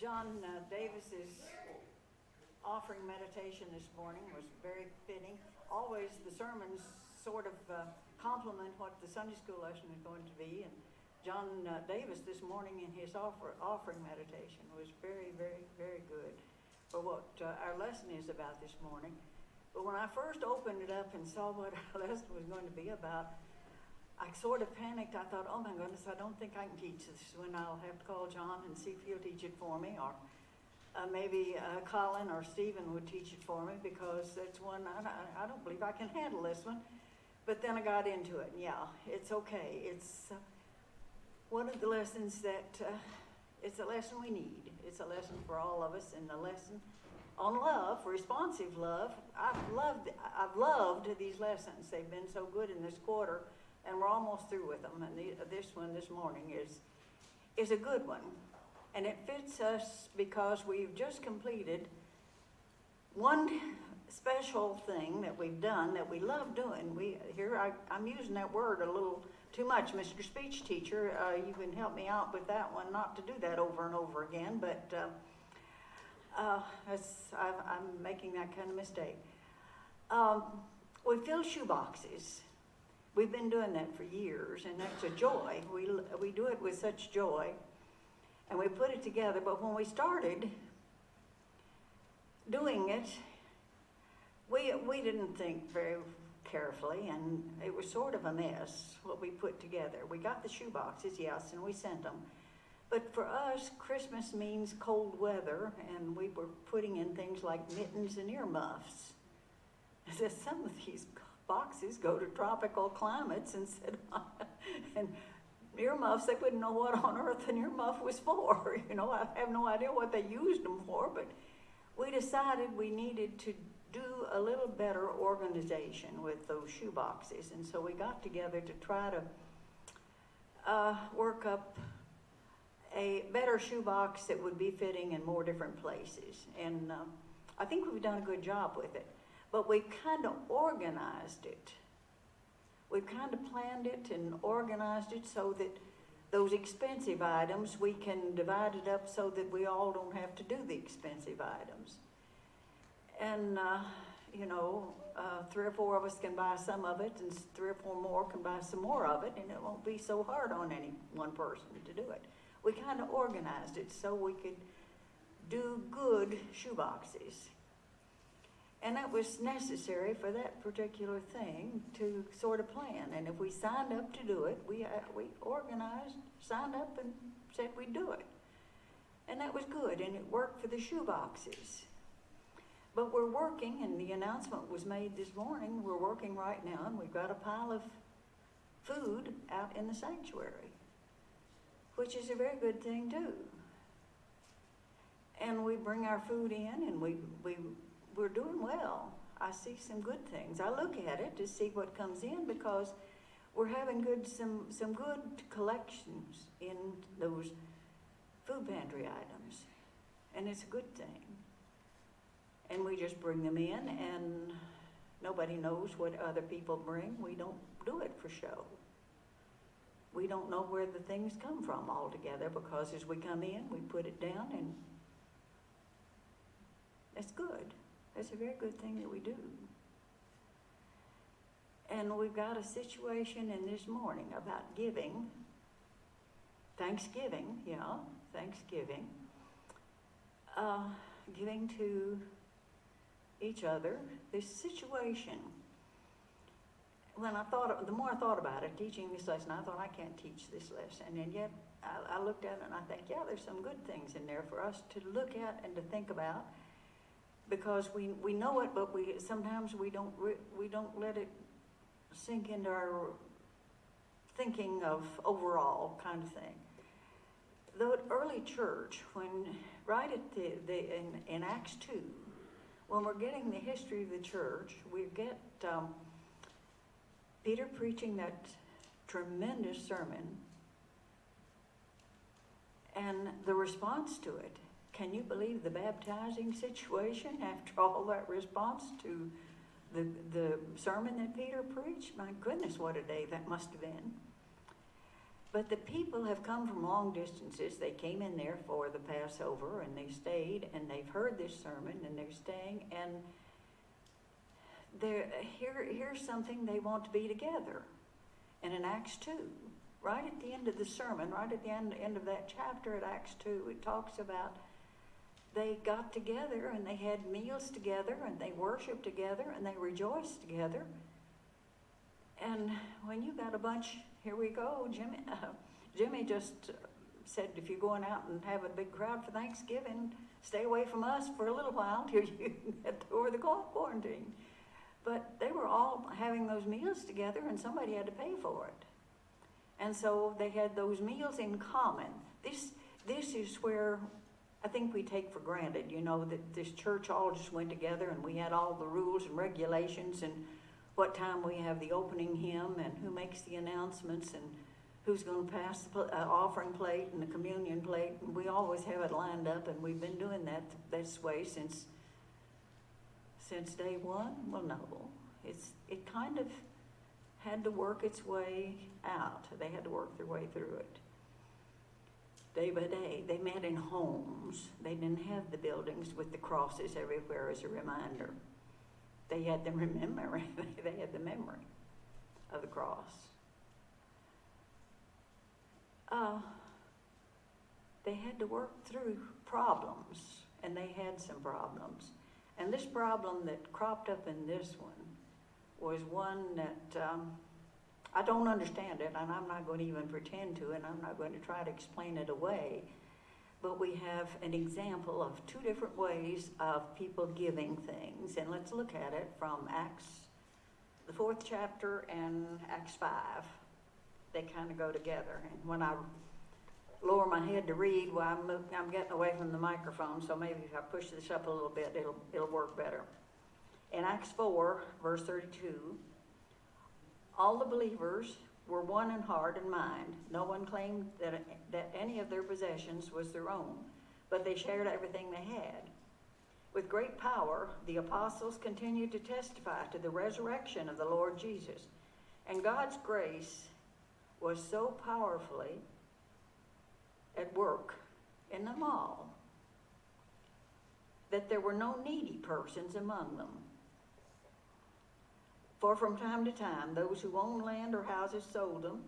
John Davis's offering meditation this morning was very fitting. Always the sermons sort of complement what the Sunday school lesson is going to be. And John Davis this morning in his offering meditation was very, very, very good for what our lesson is about this morning. But when I first opened it up and saw what our lesson was going to be about, I sort of panicked. I thought, oh my goodness, I don't think I can teach this one. I'll have to call John and see if he'll teach it for me, or maybe Colin or Stephen would teach it for me, because that's one I don't believe I can handle this one. But then I got into it, and yeah, it's okay. It's one of the lessons that it's a lesson we need. It's a lesson for all of us, and a lesson on love, responsive love. I've loved these lessons. They've been so good in this quarter. And we're almost through with them. And this one this morning is a good one. And it fits us because we've just completed one special thing that we've done that we love doing. I'm using that word a little too much, Mr. Speech Teacher. You can help me out with that one, not to do that over and over again. But I'm making that kind of mistake. We fill shoe boxes. We've been doing that for years, and that's a joy. We do it with such joy, and we put it together. But when we started doing it, we didn't think very carefully, and it was sort of a mess, what we put together. We got the shoe boxes, yes, and we sent them. But for us, Christmas means cold weather, and we were putting in things like mittens and earmuffs. Some of these boxes go to tropical climates and earmuffs, they wouldn't know what on earth an earmuff was for. I have no idea what they used them for, but we decided we needed to do a little better organization with those shoe boxes. And so we got together to try to work up a better shoe box that would be fitting in more different places. And I think we've done a good job with it. But we've kind of organized it. We've kind of planned it and organized it so that those expensive items, we can divide it up so that we all don't have to do the expensive items. And, 3 or 4 of us can buy some of it, and 3 or 4 more can buy some more of it, and it won't be so hard on any one person to do it. We kind of organized it so we could do good shoe boxes. And that was necessary for that particular thing to sort of plan. And if we signed up to do it, we organized, signed up, and said we'd do it. And that was good, and it worked for the shoe boxes. But we're working, and the announcement was made this morning, we're working right now, and we've got a pile of food out in the sanctuary, which is a very good thing too. And we bring our food in, and we're doing well. I see some good things. I look at it to see what comes in, because we're having some good collections in those food pantry items, and it's a good thing. And we just bring them in, and nobody knows what other people bring. We don't do it for show. We don't know where the things come from altogether, because as we come in, we put it down, and that's good. That's a very good thing that we do. And we've got a situation in this morning about giving. Thanksgiving. Giving to each other. This situation, the more I thought about it, teaching this lesson, I thought, I can't teach this lesson. And yet, I looked at it and I think, yeah, there's some good things in there for us to look at and to think about. Because we know it, but sometimes we don't let it sink into our thinking of overall kind of thing. The early church, when right at in Acts 2, when we're getting the history of the church, we get Peter preaching that tremendous sermon, and the response to it. Can you believe the baptizing situation after all that response to the sermon that Peter preached? My goodness, what a day that must have been. But the people have come from long distances. They came in there for the Passover, and they stayed, and they've heard this sermon, and they're staying, and here's something they want to be together. And in Acts 2, right at the end of the sermon, right at the end of that chapter at Acts 2, it talks about they got together, and they had meals together, and they worshiped together, and they rejoiced together. And when you got a bunch, here we go, Jimmy just said, if you're going out and have a big crowd for Thanksgiving, stay away from us for a little while till you get over the quarantine. But they were all having those meals together, and somebody had to pay for it. And so they had those meals in common. This is where I think we take for granted, that this church all just went together, and we had all the rules and regulations, and what time we have the opening hymn, and who makes the announcements, and who's going to pass the offering plate and the communion plate. And we always have it lined up, and we've been doing that this way since day one. Well, no, it kind of had to work its way out. They had to work their way through it. Day by day, they met in homes. They didn't have the buildings with the crosses everywhere as a reminder. They had the memory. They had the memory of the cross. They had to work through problems, and they had some problems. And this problem that cropped up in this one was one that I don't understand it, and I'm not going to even pretend to, and I'm not going to try to explain it away. But we have an example of two different ways of people giving things. And let's look at it from Acts, the 4th chapter, and Acts 5. They kind of go together. And when I lower my head to read, well, I'm getting away from the microphone, so maybe if I push this up a little bit, it'll work better. In Acts 4, verse 32, all the believers were one in heart and mind. No one claimed that any of their possessions was their own, but they shared everything they had. With great power, the apostles continued to testify to the resurrection of the Lord Jesus. And God's grace was so powerfully at work in them all that there were no needy persons among them. For from time to time, those who owned land or houses sold them,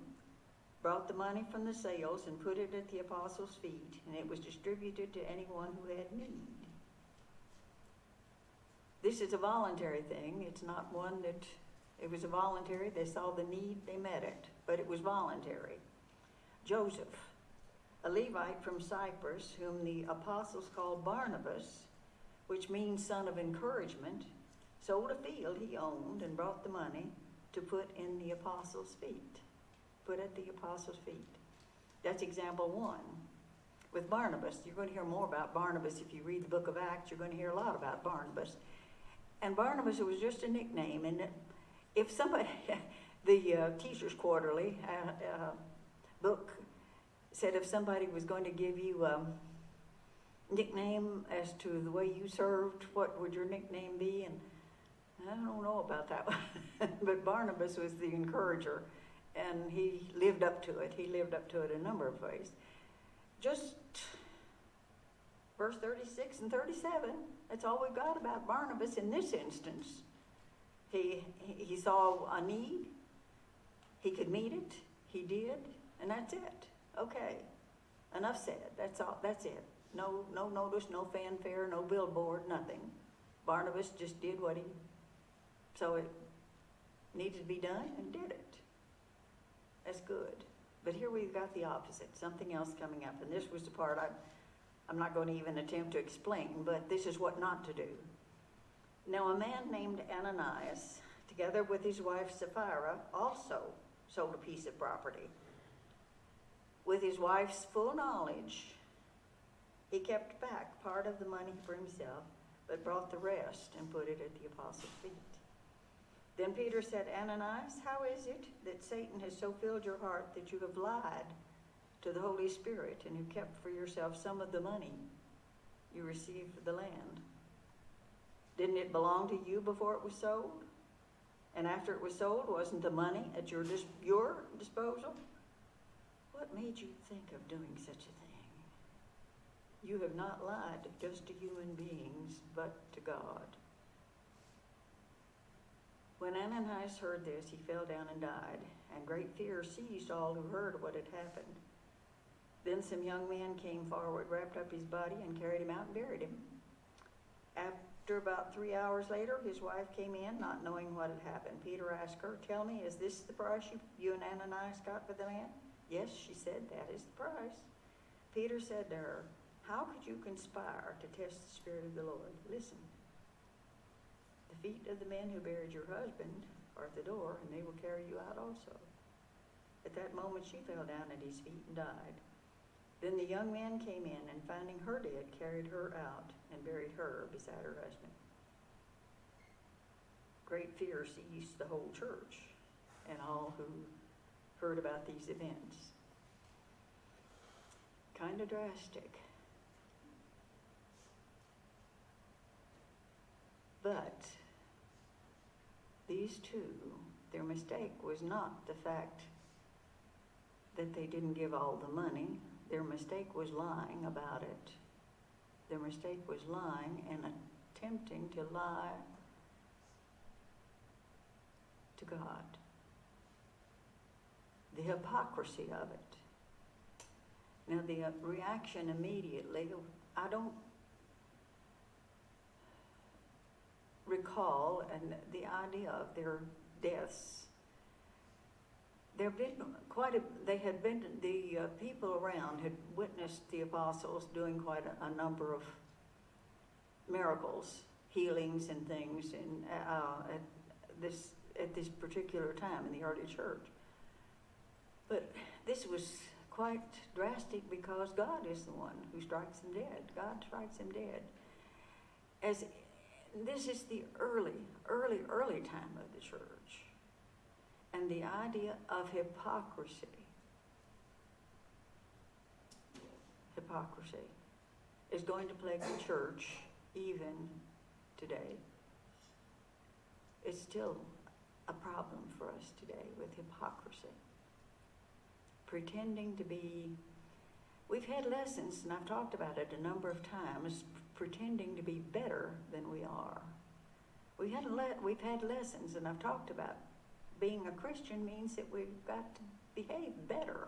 brought the money from the sales, and put it at the apostles' feet, and it was distributed to anyone who had need. This is a voluntary thing. It's not one that, it was a voluntary. They saw the need, they met it, but it was voluntary. Joseph, a Levite from Cyprus, whom the apostles called Barnabas, which means son of encouragement, sold a field he owned and brought the money to put in the apostles' feet. Put at the apostles' feet. That's example one. With Barnabas, you're going to hear more about Barnabas if you read the book of Acts. You're going to hear a lot about Barnabas. And Barnabas, it was just a nickname. And if somebody, the Teachers Quarterly book said if somebody was going to give you a nickname as to the way you served, what would your nickname be? And I don't know about that one. But Barnabas was the encourager, and he lived up to it. He lived up to it a number of ways. Just verse 36 and 37, that's all we've got about Barnabas in this instance. He saw a need, he could meet it, he did, and that's it. Okay, enough said. That's all. That's it. No notice, no fanfare, no billboard, nothing. Barnabas just did what he so it needed to be done and did it. That's good. But here we've got the opposite, something else coming up. And this was the part I'm not going to even attempt to explain, but this is what not to do. Now a man named Ananias, together with his wife Sapphira, also sold a piece of property. With his wife's full knowledge, he kept back part of the money for himself, but brought the rest and put it at the apostles' feet. Then Peter said, Ananias, how is it that Satan has so filled your heart that you have lied to the Holy Spirit and have kept for yourself some of the money you received for the land? Didn't it belong to you before it was sold? And after it was sold, wasn't the money at your disposal? What made you think of doing such a thing? You have not lied just to human beings, but to God. When Ananias heard this, he fell down and died, and great fear seized all who heard what had happened. Then some young men came forward, wrapped up his body, and carried him out and buried him. After about 3 hours later, his wife came in, not knowing what had happened. Peter asked her, "Tell me, is this the price you and Ananias got for the man?" "Yes," she said, "that is the price." Peter said to her, "How could you conspire to test the Spirit of the Lord? Listen, the feet of the men who buried your husband are at the door, and they will carry you out also." At that moment she fell down at his feet and died. Then the young men came in, and finding her dead, carried her out and buried her beside her husband. Great fear seized the whole church and all who heard about these events. Kind of drastic. But these two, their mistake was not the fact that they didn't give all the money. Their mistake was lying about it. Their mistake was lying and attempting to lie to God. The hypocrisy of it. Now the reaction immediately, I don't recall, and the idea of their deaths. The people around had witnessed the apostles doing quite a number of miracles, healings and things at this particular time in the early church. But this was quite drastic because God is the one who strikes them dead. God strikes them dead. As this is the early time of the church. And the idea of hypocrisy is going to plague the church even today. It's still a problem for us today with hypocrisy. Pretending to be, we've had lessons, and I've talked about it a number of times, pretending to be better than we are. We've had lessons, and I've talked about being a Christian means that we've got to behave better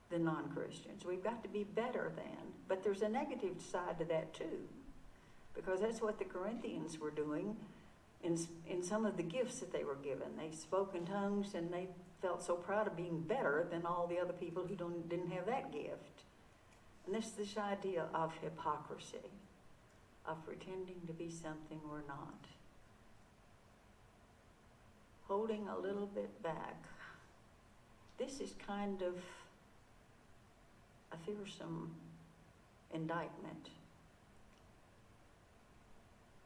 than non-Christians. We've got to be better than. But there's a negative side to that too, because that's what the Corinthians were doing in some of the gifts that they were given. They spoke in tongues, and they felt so proud of being better than all the other people who didn't have that gift. And this idea of hypocrisy, of pretending to be something we're not. Holding a little bit back. This is kind of a fearsome indictment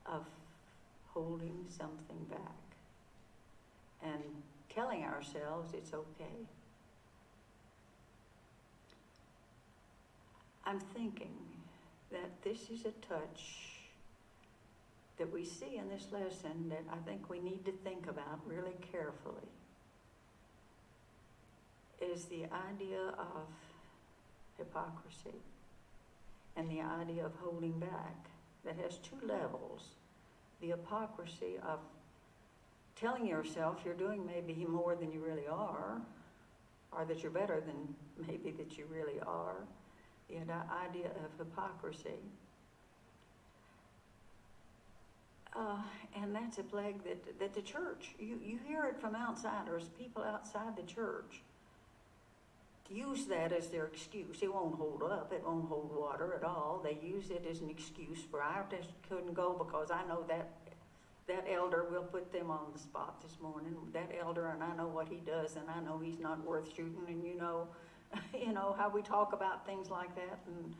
of holding something back and telling ourselves it's okay. I'm thinking that this is a touch that we see in this lesson that I think we need to think about really carefully, is the idea of hypocrisy and the idea of holding back that has two levels. The hypocrisy of telling yourself you're doing maybe more than you really are, or that you're better than maybe that you really are. The idea of hypocrisy. And that's a plague that the church, you hear it from outsiders, people outside the church use that as their excuse. It won't hold up, it won't hold water at all. They use it as an excuse for, I just couldn't go because I know that elder will put them on the spot this morning. That elder, and I know what he does, and I know he's not worth shooting, and you know how we talk about things like that, and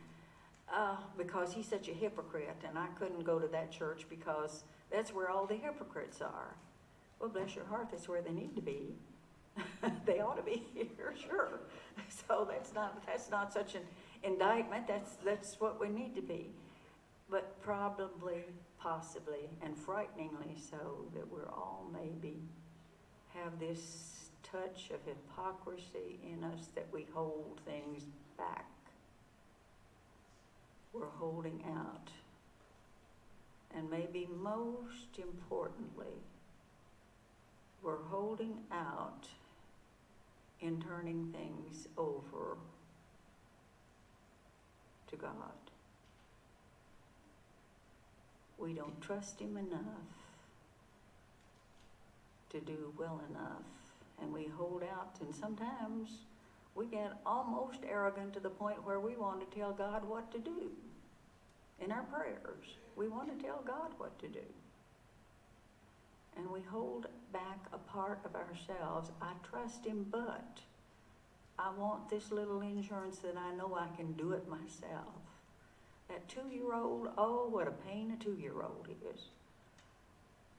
because he's such a hypocrite, and I couldn't go to that church because that's where all the hypocrites are. Well, bless your heart, that's where they need to be. They ought to be here, sure. So that's not such an indictment. That's what we need to be. But probably, possibly, and frighteningly so, that we're all maybe have this touch of hypocrisy in us that we hold things back. We're holding out. And maybe most importantly, we're holding out in turning things over to God. We don't trust Him enough to do well enough, and we hold out, and sometimes we get almost arrogant to the point where we want to tell God what to do. In our prayers, we want to tell God what to do. And we hold back a part of ourselves. I trust Him, but I want this little insurance that I know I can do it myself. That 2-year-old, oh, what a pain a 2-year-old is.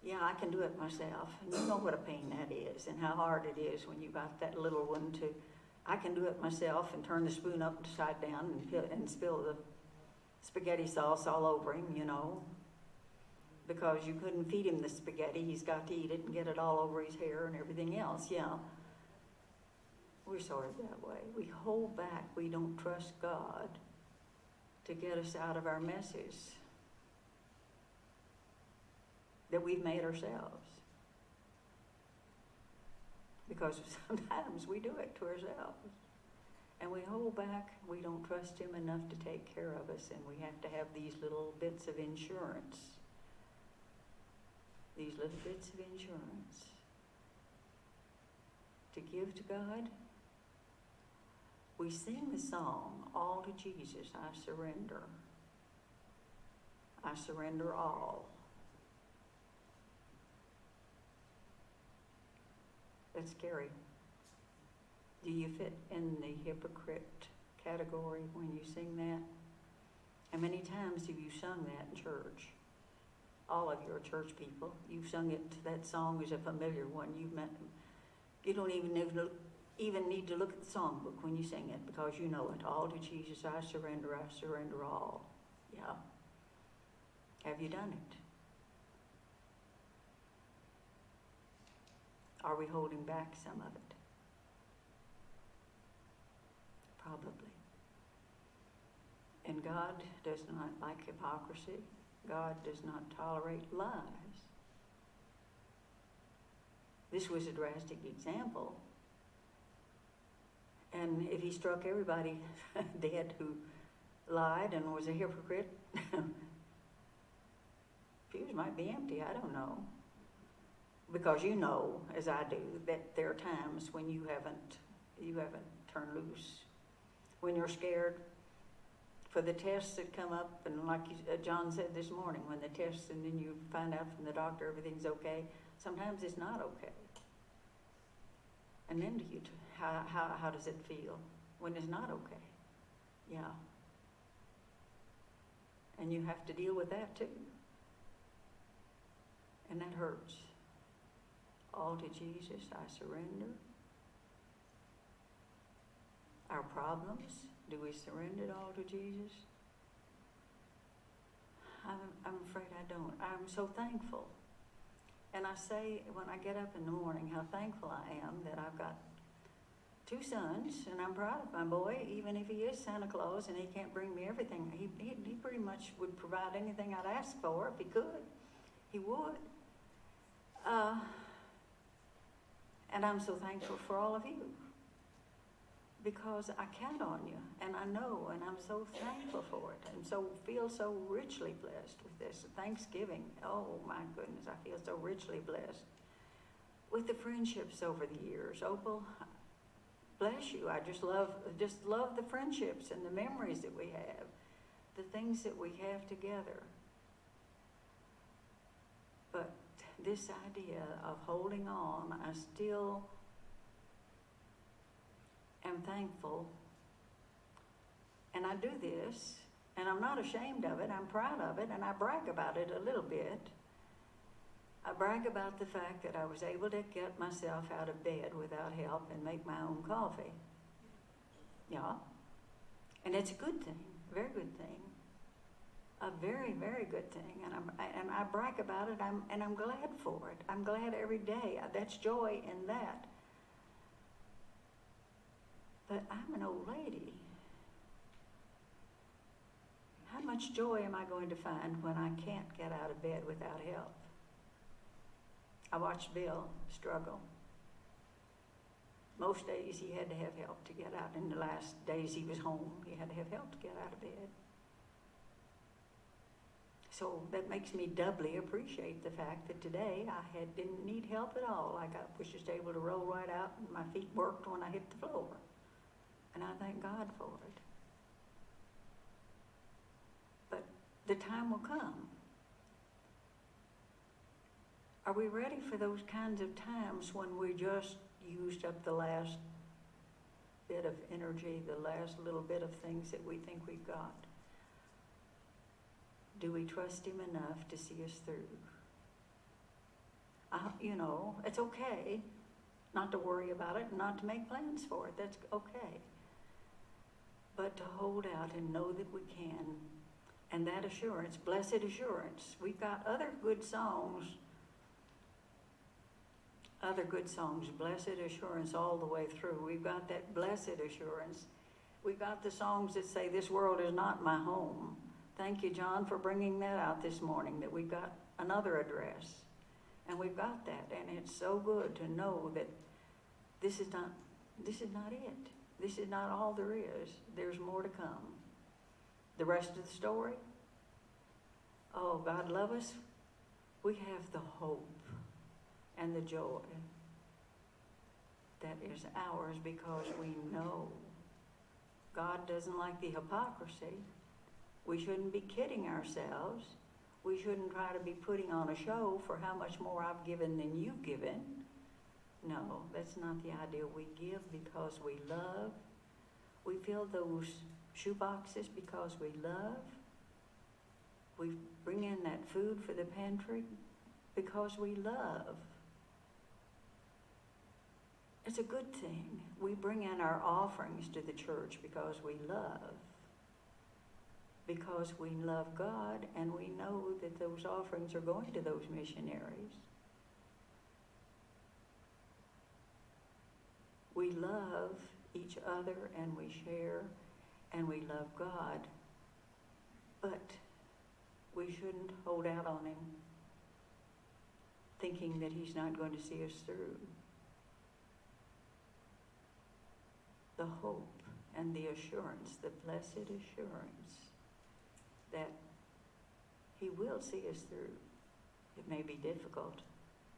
Yeah, I can do it myself. And you know what a pain that is and how hard it is when you got that little one to, I can do it myself and turn the spoon upside down and spill the spaghetti sauce all over him, you know. Because you couldn't feed him the spaghetti. He's got to eat it and get it all over his hair and everything else, yeah. We're sort of that way. We hold back. We don't trust God to get us out of our messes that we've made ourselves. Because sometimes we do it to ourselves. And we hold back. We don't trust Him enough to take care of us. And we have to have these little bits of insurance. These little bits of insurance to give to God. We sing the song, all to Jesus I surrender. I surrender all. That's scary. Do you fit in the hypocrite category when you sing that? How many times have you sung that in church? All of your church people, you've sung it. That song is a familiar one. You don't even need to look at the songbook when you sing it because you know it. All to Jesus I surrender all. Yeah. Have you done it? Are we holding back some of it? Probably. And God does not like hypocrisy. God does not tolerate lies. This was a drastic example. And if He struck everybody dead who lied and was a hypocrite, pews might be empty, I don't know. Because you know, as I do, that there are times when you haven't turned loose. When you're scared for the tests that come up, and like John said this morning, when the tests and then you find out from the doctor everything's okay, sometimes it's not okay. And then how does it feel when it's not okay? Yeah. And you have to deal with that too. And that hurts. All to Jesus I surrender. Our problems, do we surrender it all to Jesus? I'm afraid I don't. I'm so thankful. And I say when I get up in the morning how thankful I am that I've got 2 sons, and I'm proud of my boy, even if he is Santa Claus and he can't bring me everything. He pretty much would provide anything I'd ask for if he could. He would. And I'm so thankful for all of you. Because I count on you, and I know, and I'm so thankful for it, and feel so richly blessed with this. Thanksgiving, oh my goodness, I feel so richly blessed with the friendships over the years. Opal, bless you. I just love the friendships and the memories that we have, the things that we have together. But this idea of holding on, I still am thankful, and I do this, and I'm not ashamed of it. I'm proud of it, and I brag about it a little bit. I brag about the fact that I was able to get myself out of bed without help and make my own coffee. Yeah, and it's a good thing, very good thing, a very, very good thing, and I brag about it. I'm glad for it. I'm glad every day. That's joy in that. But I'm an old lady. How much joy am I going to find when I can't get out of bed without help? I watched Bill struggle. Most days he had to have help to get out. In the last days he was home, he had to have help to get out of bed. So that makes me doubly appreciate the fact that today I didn't need help at all. I was just able to roll right out and my feet worked when I hit the floor. And I thank God for it. But the time will come. Are we ready for those kinds of times when we just used up the last bit of energy, the last little bit of things that we think we've got? Do we trust Him enough to see us through? It's okay not to worry about it and not to make plans for it. That's okay. But to hold out and know that we can. And that assurance, blessed assurance. We've got other good songs, blessed assurance all the way through. We've got that blessed assurance. We've got the songs that say, this world is not my home. Thank you, John, for bringing that out this morning, that we've got another address. And we've got that. And it's so good to know that this is not it. This is not all there is. There's more to come. The rest of the story, oh, God love us. We have the hope and the joy that is ours because we know God doesn't like the hypocrisy. We shouldn't be kidding ourselves. We shouldn't try to be putting on a show for how much more I've given than you've given. No, that's not the idea. We give because we love. We fill those shoe boxes because we love. We bring in that food for the pantry because we love. It's a good thing. We bring in our offerings to the church because we love. Because we love God and we know that those offerings are going to those missionaries. We love each other and we share and we love God. But we shouldn't hold out on Him thinking that He's not going to see us through. The hope and the assurance, the blessed assurance that He will see us through. It may be difficult,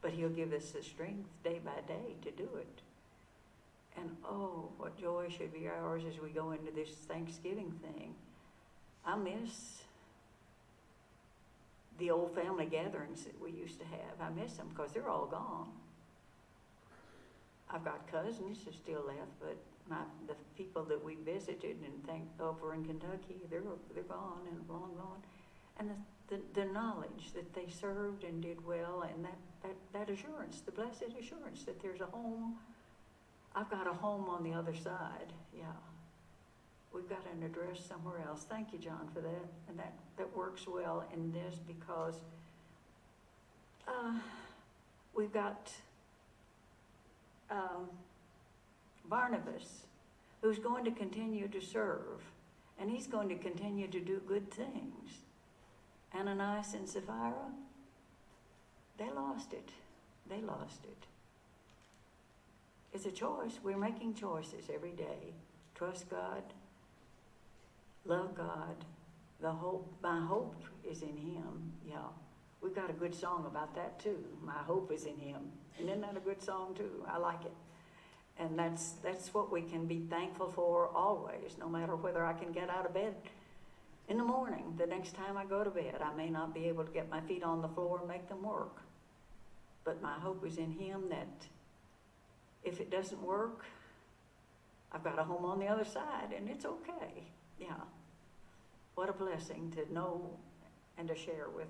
but He'll give us the strength day by day to do it. And oh, what joy should be ours as we go into this Thanksgiving thing. I miss the old family gatherings that we used to have. I miss them because they're all gone. I've got cousins that still left, but the people that we visited and over in Kentucky, they're gone and long gone. And the knowledge that they served and did well, and that assurance, the blessed assurance that there's a home. I've got a home on the other side. Yeah. We've got an address somewhere else. Thank you, John, for that. And that works well in this because we've got Barnabas, who's going to continue to serve, and he's going to continue to do good things. Ananias and Sapphira, they lost it. They lost it. It's a choice. We're making choices every day. Trust God. Love God. My hope is in Him. Yeah. We've got a good song about that too. My hope is in Him. And isn't that a good song too? I like it. And that's what we can be thankful for always, no matter whether I can get out of bed in the morning. The next time I go to bed, I may not be able to get my feet on the floor and make them work. But my hope is in Him that if it doesn't work, I've got a home on the other side, and it's okay. Yeah. What a blessing to know and to share with.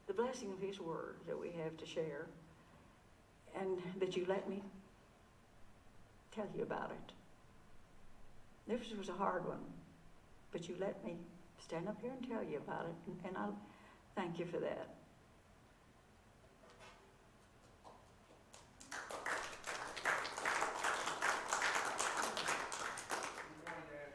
The blessing of His Word that we have to share, and that you let me tell you about it. This was a hard one, but you let me stand up here and tell you about it, and I thank you for that.